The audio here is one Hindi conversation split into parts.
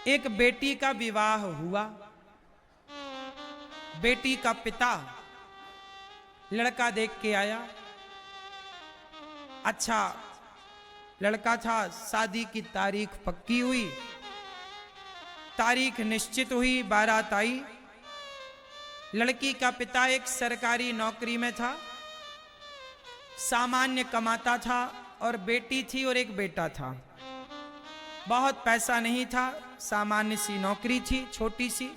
एक बेटी का विवाह हुआ। बेटी का पिता लड़का देख के आया, अच्छा लड़का था। शादी की तारीख पक्की हुई, तारीख निश्चित हुई, बारात आई। लड़की का पिता एक सरकारी नौकरी में था, सामान्य कमाता था, और बेटी थी और एक बेटा था। बहुत पैसा नहीं था, सामान्य सी नौकरी थी, छोटी सी,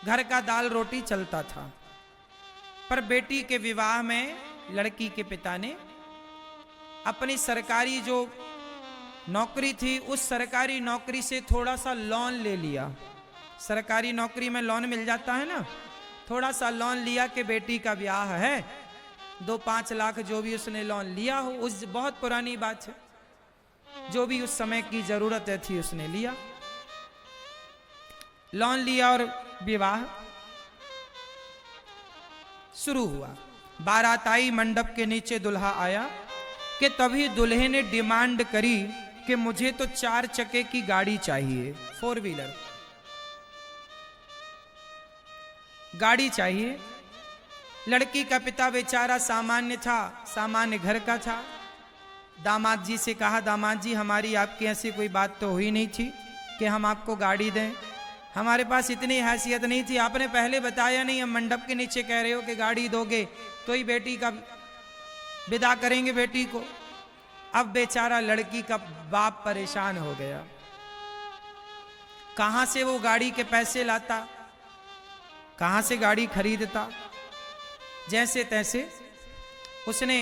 घर का दाल रोटी चलता था। पर बेटी के विवाह में लड़की के पिता ने अपनी सरकारी जो नौकरी थी, उस सरकारी नौकरी से थोड़ा सा लोन ले लिया। सरकारी नौकरी में लोन मिल जाता है ना, थोड़ा सा लोन लिया कि बेटी का ब्याह है, 2-5 लाख जो भी उसने लोन लिया हो, उस बहुत पुरानी बात है, जो भी उस समय की जरूरत थी उसने लिया, लोन लिया और विवाह शुरू हुआ। बारात आई, मंडप के नीचे दुल्हा आया कि तभी दुल्हे ने डिमांड करी कि मुझे तो 4 चक्के की गाड़ी चाहिए, 4 व्हीलर गाड़ी चाहिए। लड़की का पिता बेचारा सामान्य था, सामान्य घर का था। दामाद जी से कहा, दामाद जी हमारी आपकी ऐसी कोई बात तो हुई नहीं थी कि हम आपको गाड़ी दें, हमारे पास इतनी हैसियत नहीं थी, आपने पहले बताया नहीं, हम मंडप के नीचे कह रहे हो कि गाड़ी दोगे तो ही बेटी का विदा करेंगे बेटी को। अब बेचारा लड़की का बाप परेशान हो गया, कहां से वो गाड़ी के पैसे लाता, कहां से गाड़ी खरीदता। जैसे तैसे उसने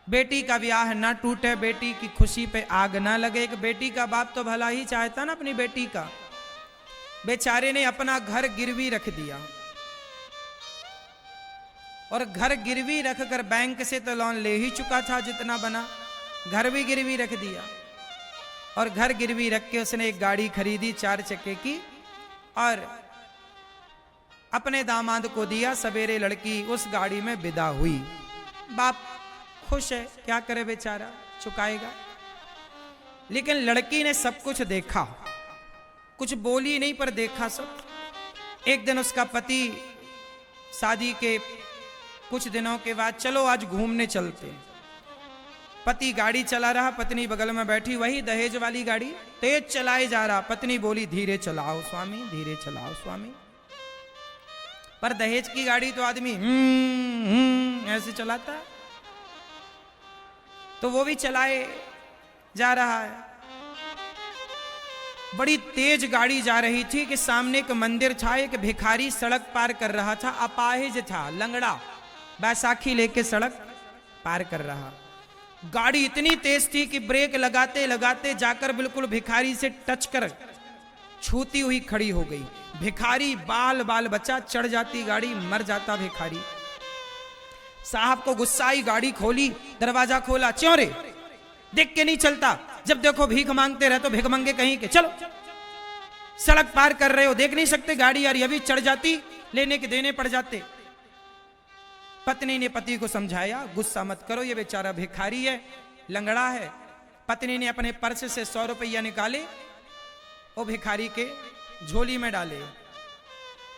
बेटी का ब्याह ना टूटे, बेटी की खुशी पे आग ना लगे। एक बेटी का बाप तो भला ही चाहता ना अपनी बेटी का। बेचारे ने अपना घर गिरवी रख दिया, और घर गिरवी रखकर बैंक से तो लोन ले ही चुका था जितना बना, घर भी गिरवी रख दिया। और घर गिरवी रख के उसने एक गाड़ी खरीदी 4 चक्के की, और अपने दामाद को दिया। सवेरे लड़की उस गाड़ी में विदा हुई। बाप खुश है, क्या करे बेचारा, चुकाएगा। लेकिन लड़की ने सब कुछ देखा, कुछ बोली नहीं पर देखा सब। एक दिन उसका पति शादी के कुछ दिनों के बाद, चलो आज घूमने चलते। पति गाड़ी चला रहा, पत्नी बगल में बैठी, वही दहेज वाली गाड़ी, तेज चलाए जा रहा। पत्नी बोली, धीरे चलाओ स्वामी, धीरे चलाओ स्वामी। पर दहेज की गाड़ी तो आदमी ऐसे चलाता है, तो वो भी चलाए जा रहा है। बड़ी तेज गाड़ी जा रही थी कि सामने एक मंदिर था, एक भिखारी सड़क पार कर रहा था, अपाहिज था, लंगड़ा, बैसाखी लेके सड़क पार कर रहा। गाड़ी इतनी तेज थी कि ब्रेक लगाते लगाते जाकर बिल्कुल भिखारी से टच कर छूती हुई खड़ी हो गई। भिखारी बाल बाल बचा, चढ़ जाती गाड़ी, मर जाता भिखारी। साहब को गुस्सा आई, गाड़ी खोली, दरवाजा खोला, क्यों रे देख के नहीं चलता, जब देखो भीख मांगते रहे तो भिख मंगे कहीं के, चलो सड़क पार कर रहे हो, देख नहीं सकते गाड़ी यार, अभी चढ़ जाती, लेने के देने पड़ जाते। पत्नी ने पति को समझाया, गुस्सा मत करो, ये बेचारा भिखारी है, लंगड़ा है। पत्नी ने अपने पर्स से 100 रुपया निकाले, वो भिखारी के झोली में डाले।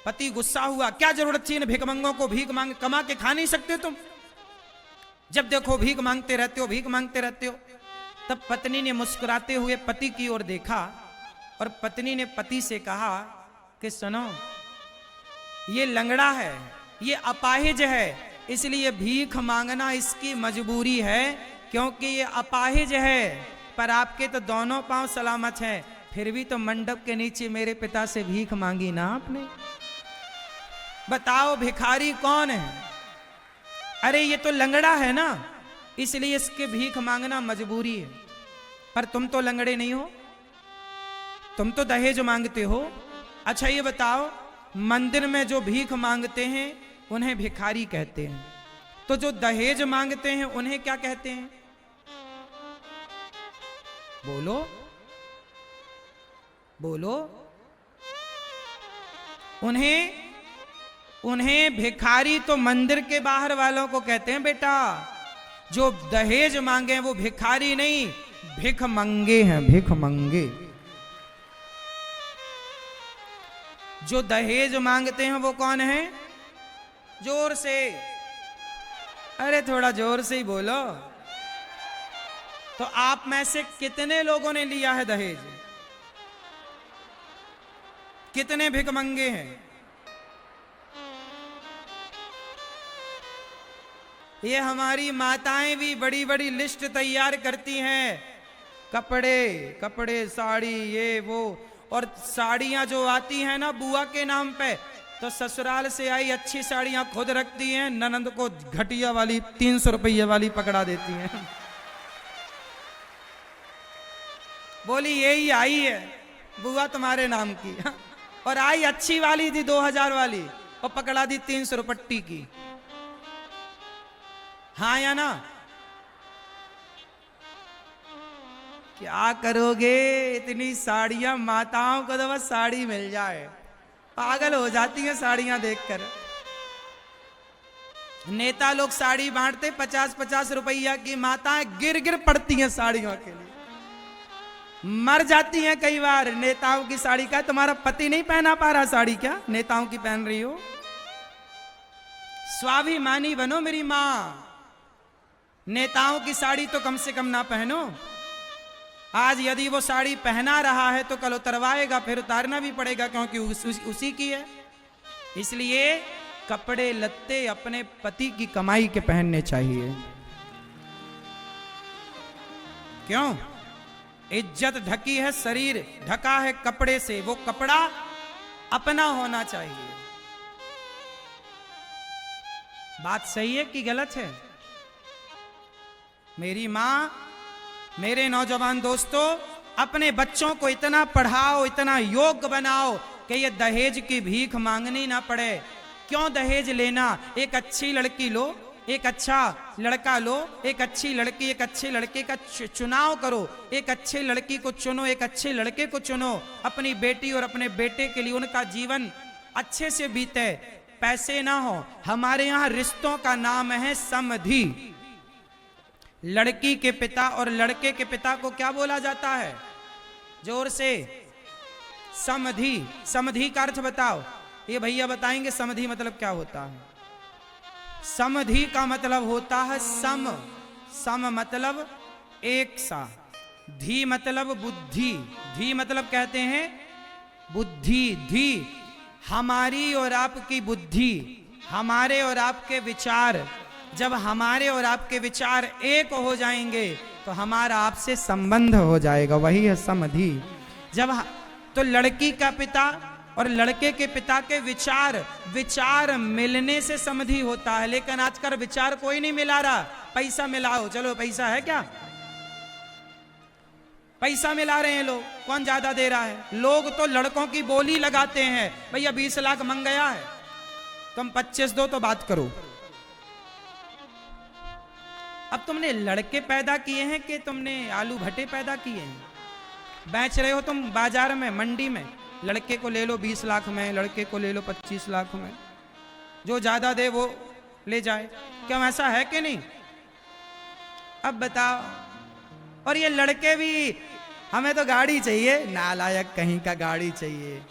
पति गुस्सा हुआ, क्या जरूरत थी इन भिखमंगों को, भीख मांग कमा के खा नहीं सकते तुम, जब देखो भीख मांगते रहते हो, भीख मांगते रहते हो। तब पत्नी ने मुस्कुराते हुए पति की ओर देखा, और पत्नी ने पति से कहा कि सुनो, ये लंगड़ा है, ये अपाहिज है, इसलिए भीख मांगना इसकी मजबूरी है, क्योंकि ये अपाहिज है। पर आपके तो दोनों पांव सलामत हैं, फिर भी तो मंडप के नीचे मेरे पिता से भीख मांगी ना आपने। बताओ भिखारी कौन है? अरे ये तो लंगड़ा है ना, इसलिए इसके भीख मांगना मजबूरी है। पर तुम तो लंगड़े नहीं हो, तुम तो दहेज मांगते हो। अच्छा ये बताओ, मंदिर में जो भीख मांगते हैं उन्हें भिखारी कहते हैं, तो जो दहेज मांगते हैं उन्हें क्या कहते हैं? बोलो बोलो। उन्हें भिखारी तो मंदिर के बाहर वालों को कहते हैं बेटा, जो दहेज मांगे वो भिखारी नहीं, भिख मंगे हैं, भिख मंगे। जो दहेज मांगते हैं वो कौन है? जोर से, अरे थोड़ा जोर से ही बोलो। तो आप में से कितने लोगों ने लिया है दहेज? कितने भिखमंगे हैं? ये हमारी माताएं भी बड़ी बड़ी लिस्ट तैयार करती हैं, कपड़े कपड़े साड़ी ये वो। और साड़ियां जो आती हैं ना बुआ के नाम पे, तो ससुराल से आई अच्छी साड़ियां खुद रखती हैं, ननंद को घटिया वाली 300 रुपये वाली पकड़ा देती हैं। बोली यही आई है बुआ तुम्हारे नाम की, और आई अच्छी वाली थी 2000 वाली, और पकड़ा दी 300 रुपट्टी की। हाँ या ना? क्या करोगे? इतनी साड़ियां, माताओं को तो बस साड़ी मिल जाए, पागल हो जाती हैं साड़ियां देखकर। नेता लोग साड़ी बांटते 50-50 रुपया की, माताएं गिर गिर पड़ती हैं साड़ियों के लिए, मर जाती हैं कई बार नेताओं की साड़ी का। तुम्हारा पति नहीं पहना पा रहा साड़ी, क्या नेताओं की पहन रही हो? स्वाभिमानी बनो मेरी मां, नेताओं की साड़ी तो कम से कम ना पहनो। आज यदि वो साड़ी पहना रहा है तो कल उतरवाएगा, फिर उतारना भी पड़ेगा, क्योंकि उसी की है। इसलिए कपड़े लत्ते अपने पति की कमाई के पहनने चाहिए। क्यों? इज्जत ढकी है, शरीर ढका है कपड़े से, वो कपड़ा अपना होना चाहिए। बात सही है कि गलत है? मेरी मां, मेरे नौजवान दोस्तों, अपने बच्चों को इतना पढ़ाओ, इतना योग्य बनाओ कि ये दहेज की भीख मांगनी ना पड़े। क्यों दहेज लेना? एक अच्छी लड़की लो, एक अच्छा लड़का लो, एक अच्छी लड़की, एक अच्छे लड़के का चुनाव करो, एक अच्छे लड़की को चुनो, एक अच्छे लड़के को चुनो, अपनी बेटी और अपने बेटे के लिए उनका जीवन अच्छे से बीते, पैसे ना हो। हमारे यहाँ रिश्तों का नाम है समधि। लड़की के पिता और लड़के के पिता को क्या बोला जाता है? जोर से, समधि। समधि का अर्थ बताओ, ये भैया बताएंगे समधि मतलब क्या होता है। समधि का मतलब होता है सम। सम मतलब एक सा, धी मतलब बुद्धि, धी मतलब कहते हैं बुद्धि, धी। हमारी और आपकी बुद्धि, हमारे और आपके विचार, जब हमारे और आपके विचार एक हो जाएंगे तो हमारा आपसे संबंध हो जाएगा, वही है समधि। जब तो लड़की का पिता और लड़के के पिता के विचार मिलने से समधि होता है। लेकिन आजकल विचार कोई नहीं मिला रहा, पैसा मिलाओ, चलो पैसा है क्या, पैसा मिला रहे हैं लोग, कौन ज्यादा दे रहा है। लोग तो लड़कों की बोली लगाते हैं, भैया 20 लाख मंग गया है, तुम 25 दो तो बात करो। अब तुमने लड़के पैदा किए हैं कि तुमने आलू भट्टे पैदा किए हैं? बेच रहे हो तुम बाजार में, मंडी में, लड़के को ले लो 20 लाख में, लड़के को ले लो 25 लाख में, जो ज्यादा दे वो ले जाए। क्यों, ऐसा है कि नहीं? अब बताओ। और ये लड़के भी, हमें तो गाड़ी चाहिए, नालायक कहीं का गाड़ी चाहिए।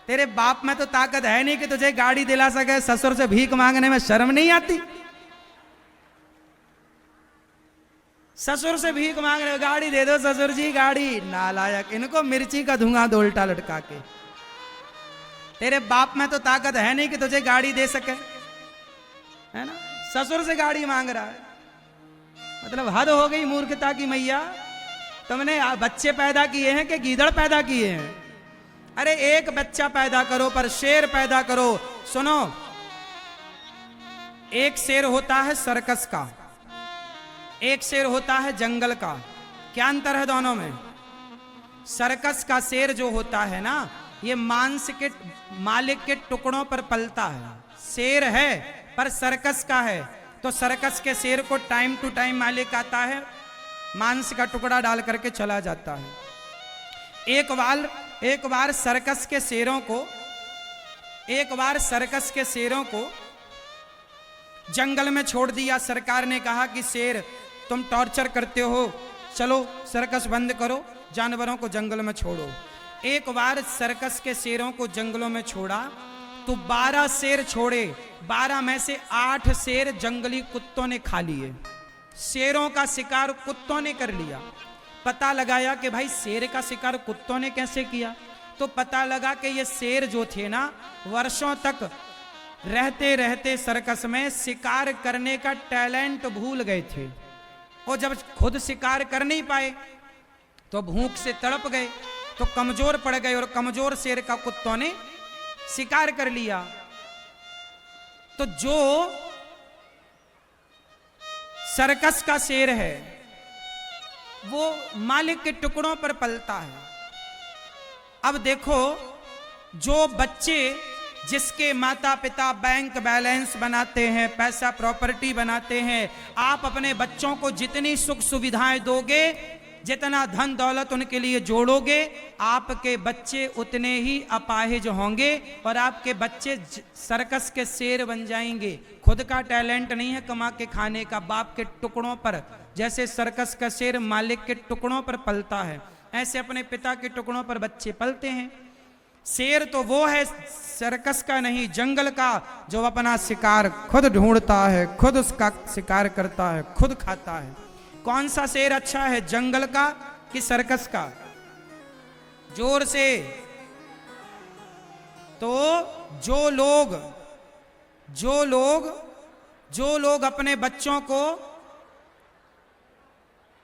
तेरे बाप में तो ताकत है नहीं कि तुझे गाड़ी दिला सके, ससुर से भीख मांगने में शर्म नहीं आती? ससुर से भीख मांग रहे हो, गाड़ी दे दो ससुर जी, गाड़ी। नालायक, इनको मिर्ची का धुआं दो उल्टा लटका के। तेरे बाप में तो ताकत है नहीं कि तुझे गाड़ी दे सके, है ना? ससुर से गाड़ी मांग रहा है, मतलब हद हो गई मूर्खता की मैया। तुमने बच्चे पैदा किए हैं कि गीदड़ पैदा किए हैं? अरे एक बच्चा पैदा करो पर शेर पैदा करो। सुनो, एक शेर होता है सर्कस का, एक शेर होता है जंगल का। क्या अंतर है दोनों में? सर्कस का शेर जो होता है ना, ये मांस के मालिक के टुकड़ों पर पलता है, शेर है पर सर्कस का है। तो सर्कस के शेर को टाइम टू टाइम मालिक आता है, मांस का टुकड़ा डाल करके चला जाता है। एक बार सर्कस के शेरों को जंगल में छोड़ दिया। सरकार ने कहा कि शेर तुम टॉर्चर करते हो, चलो सर्कस बंद करो, जानवरों को जंगल में छोड़ो। एक बार सर्कस के शेरों को जंगलों में छोड़ा तो 12 शेर छोड़े, 12 में से 8 शेर जंगली कुत्तों ने खा लिए। शेरों का शिकार कुत्तों ने कर लिया। पता लगाया कि भाई शेर का शिकार कुत्तों ने कैसे किया, तो पता लगा कि ये शेर जो थे ना, वर्षों तक रहते रहते सर्कस में शिकार करने का टैलेंट भूल गए थे, और जब खुद शिकार कर नहीं पाए तो भूख से तड़प गए, तो कमजोर पड़ गए, और कमजोर शेर का कुत्तों ने शिकार कर लिया। तो जो सर्कस का शेर है वो मालिक के टुकड़ों पर पलता है। अब देखो, जो बच्चे जिसके माता पिता बैंक बैलेंस बनाते हैं, पैसा प्रॉपर्टी बनाते हैं, आप अपने बच्चों को जितनी सुख सुविधाएं दोगे, जितना धन दौलत उनके लिए जोड़ोगे, आपके बच्चे उतने ही अपाहिज होंगे और आपके बच्चे सर्कस के शेर बन जाएंगे। खुद का टैलेंट नहीं है कमा के खाने का, बाप के टुकड़ों पर, जैसे सर्कस का शेर मालिक के टुकड़ों पर पलता है, ऐसे अपने पिता के टुकड़ों पर बच्चे पलते हैं। शेर तो वो है सर्कस का नहीं, जंगल का, जो अपना शिकार खुद ढूंढता है, खुद उसका शिकार करता है, खुद खाता है। कौन सा शेर अच्छा है, जंगल का कि सर्कस का? जोर से। तो जो लोग अपने बच्चों को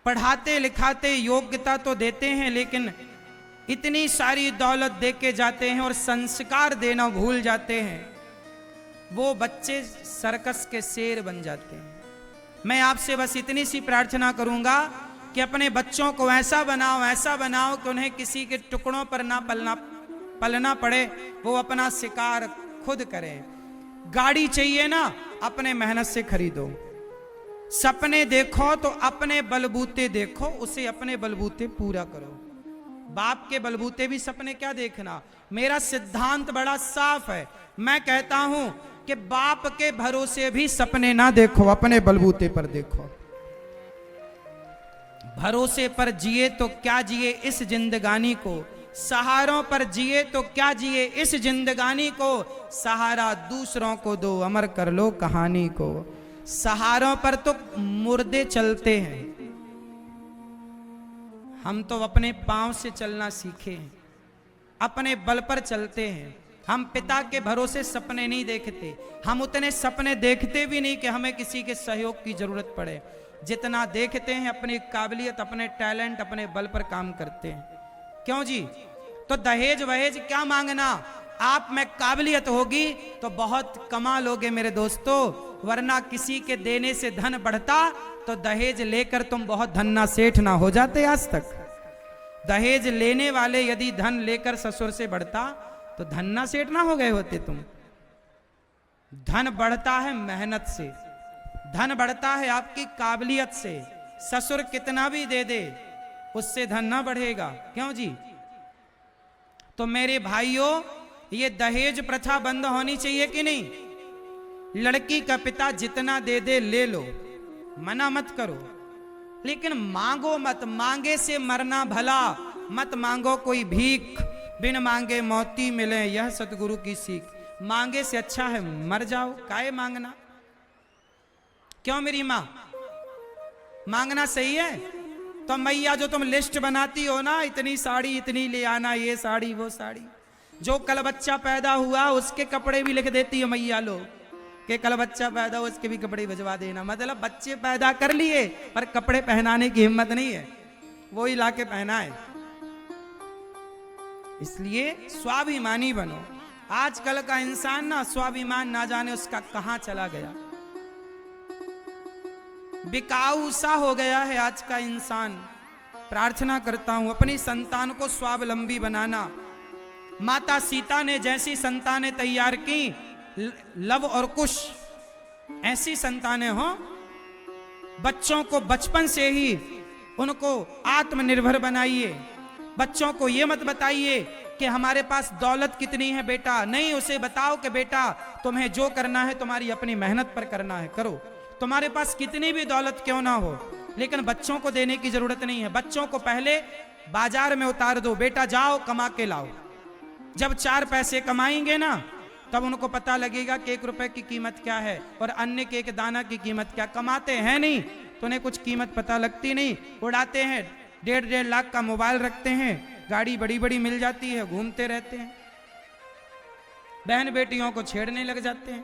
पढ़ाते लिखाते योग्यता तो देते हैं, लेकिन इतनी सारी दौलत दे के जाते हैं और संस्कार देना भूल जाते हैं, वो बच्चे सर्कस के शेर बन जाते हैं। मैं आपसे बस इतनी सी प्रार्थना करूंगा कि अपने बच्चों को ऐसा बनाओ कि उन्हें किसी के टुकड़ों पर ना पलना पड़े, वो अपना शिकार खुद करें। गाड़ी चाहिए ना, अपने मेहनत से खरीदो। सपने देखो तो अपने बलबूते देखो, उसे अपने बलबूते पूरा करो। बाप के बलबूते भी सपने क्या देखना। मेरा सिद्धांत बड़ा साफ है, मैं कहता हूं कि बाप के भरोसे भी सपने ना देखो, अपने बलबूते पर देखो। भरोसे पर जिए तो क्या जिए इस जिंदगानी को, सहारों पर जिए तो क्या जिए इस जिंदगानी को, सहारा दूसरों को दो, अमर कर लो कहानी को। सहारों पर तो मुर्दे चलते हैं, हम तो अपने पांव से चलना सीखे हैं, अपने बल पर चलते हैं। हम पिता के भरोसे सपने नहीं देखते, हम उतने सपने देखते भी नहीं कि हमें किसी के सहयोग की जरूरत पड़े। जितना देखते हैं अपनी काबिलियत, अपने टैलेंट, अपने बल पर काम करते हैं। क्यों जी? तो दहेज वहेज क्या मांगना, आप में काबिलियत होगी तो बहुत कमा लोगे मेरे दोस्तों, वरना किसी के देने से धन बढ़ता तो दहेज लेकर तुम बहुत धन्ना सेठ ना हो जाते। आज तक दहेज लेने वाले यदि धन लेकर ससुर से बढ़ता तो धन्ना सेठ ना हो गए होते तुम। धन बढ़ता है मेहनत से, धन बढ़ता है आपकी काबिलियत से। ससुर कितना भी दे दे उससे धन ना बढ़ेगा। क्यों जी? तो मेरे भाइयों, ये दहेज प्रथा बंद होनी चाहिए कि नहीं? लड़की का पिता जितना दे दे ले लो, मना मत करो, लेकिन मांगो मत। मांगे से मरना भला, मत मांगो कोई भीख, बिन मांगे मौती मिले, यह सतगुरु की सीख। मांगे से अच्छा है मर जाओ, काहे मांगना? क्यों मेरी मां? मांगना सही है? तो मैया जो तुम लिस्ट बनाती हो ना, इतनी साड़ी इतनी ले आना, ये साड़ी वो साड़ी, जो कल बच्चा पैदा हुआ उसके कपड़े भी लिख देती है मैया लोग कि कल बच्चा पैदा हो उसके भी कपड़े भिजवा देना। मतलब बच्चे पैदा कर लिए पर कपड़े पहनाने की हिम्मत नहीं है, वो ही लाके पहनाए। इसलिए स्वाभिमानी बनो। आजकल का इंसान ना स्वाभिमान ना जाने उसका कहां चला गया, बिकाऊ सा हो गया है आज का इंसान। प्रार्थना करता हूं अपनी संतान को स्वावलंबी बनाना। माता सीता ने जैसी संतानें तैयार की, लव और कुश, ऐसी संतानें हो। बच्चों को बचपन से ही उनको आत्मनिर्भर बनाइए। बच्चों को ये मत बताइए कि हमारे पास दौलत कितनी है बेटा, नहीं, उसे बताओ कि बेटा तुम्हें जो करना है तुम्हारी अपनी मेहनत पर करना है, करो। तुम्हारे पास कितनी भी दौलत क्यों ना हो, लेकिन बच्चों को देने की जरूरत नहीं है। बच्चों को पहले बाजार में उतार दो, बेटा जाओ कमा के लाओ। जब 4 पैसे कमाएंगे ना, तब उनको पता लगेगा कि 1 रुपए की कीमत क्या है और अन्य के 1 दाना की कीमत क्या। कमाते हैं नहीं तो उन्हें कुछ कीमत पता लगती नहीं। उड़ाते हैं, 1.5 लाख का मोबाइल रखते हैं, गाड़ी बड़ी बड़ी मिल जाती है, घूमते रहते हैं, बहन बेटियों को छेड़ने लग जाते हैं।